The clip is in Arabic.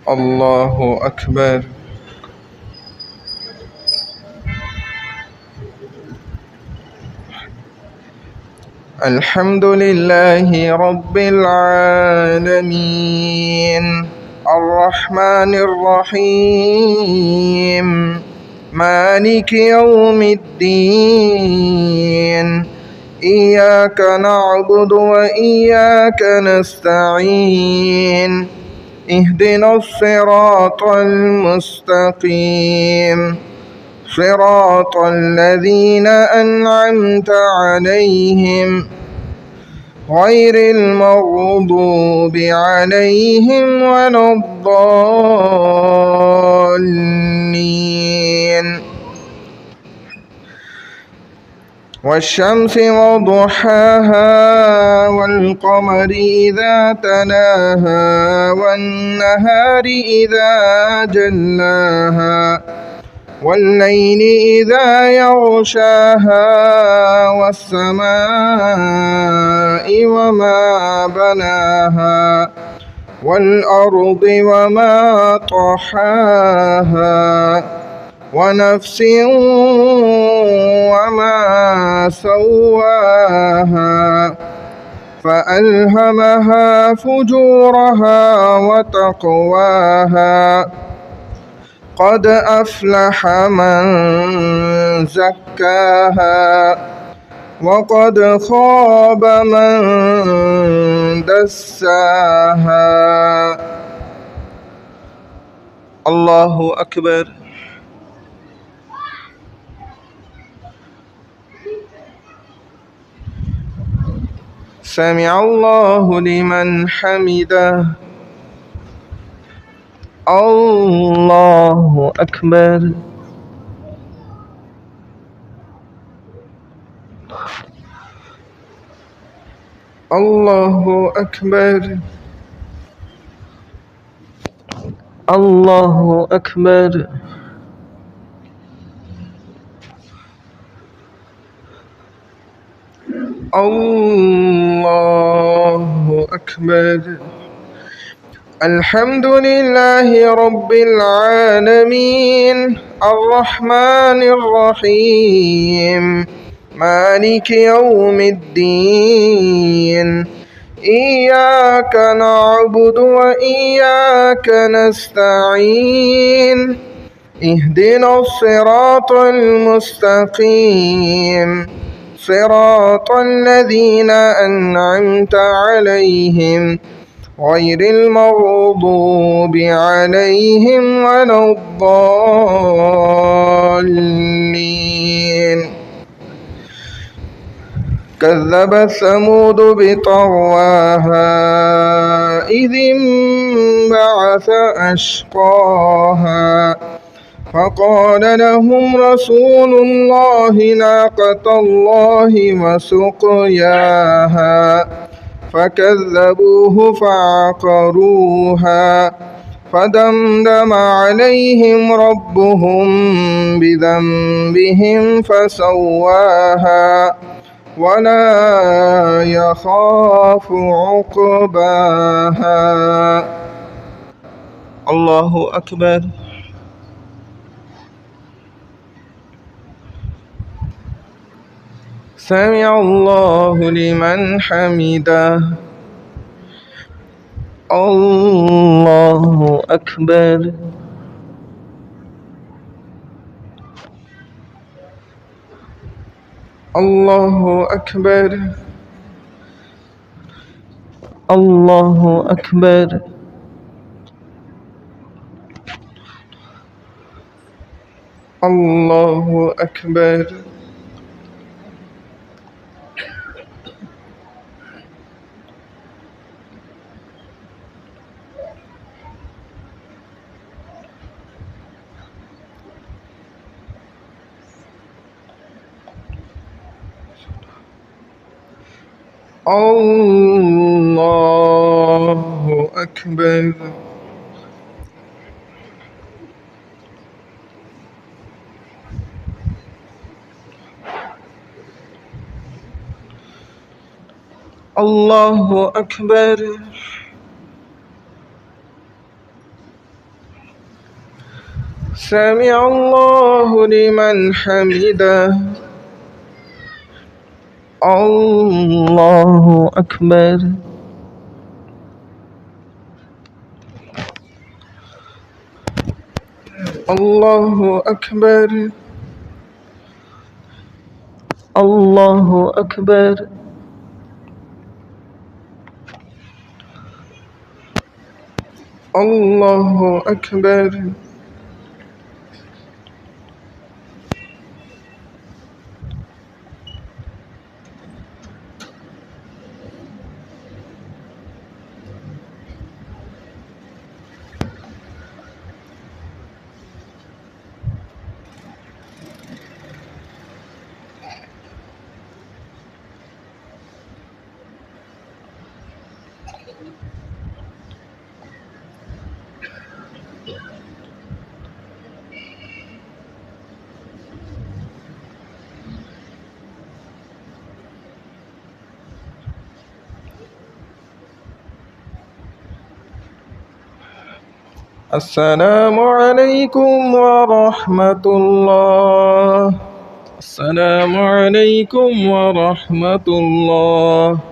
الله أكبر. الحمد لله رب العالمين الرحمن الرحيم مالك يوم الدين إياك نعبد وإياك نستعين اهدنا الصراط المستقيم صراط الذين أنعمت عليهم غير المغضوب عليهم ولا الضالين. والشمس وضحاها والقمر إذا تلاها والنهار إذا جلاها والليل إذا يغشاها والسماء وما بناها والأرض وما طحاها ونفس وما سواها فألهمها فجورها وتقواها قد أفلح من زكاها وقد خاب من دساها. الله أكبر. سمع الله لمن حمده. الله أكبر. الله أكبر. الله أكبر. الله أكبر. الحمد لله رب العالمين الرحمن الرحيم مالك يوم الدين إياك نعبد وإياك نستعين اهدنا الصراط المستقيم صراط الذين أنعمت عليهم غير المغضوب عليهم ولا الضالين. كذب ثمود بطغواها إذ انبعث أشقاها فقال لهم رسول الله ناقة الله وسقياها فكذبوه فعقروها فدمدم عليهم ربهم بذنبهم فسواها ولا يخاف عقباها. الله أكبر. سمع الله لمن حمده. الله أكبر. الله أكبر. الله أكبر. الله أكبر. الله أكبر. الله أكبر. سمع الله لمن حمده الله أكبر الله أكبر الله أكبر الله أكبر السلام عليكم ورحمة الله السلام عليكم ورحمة الله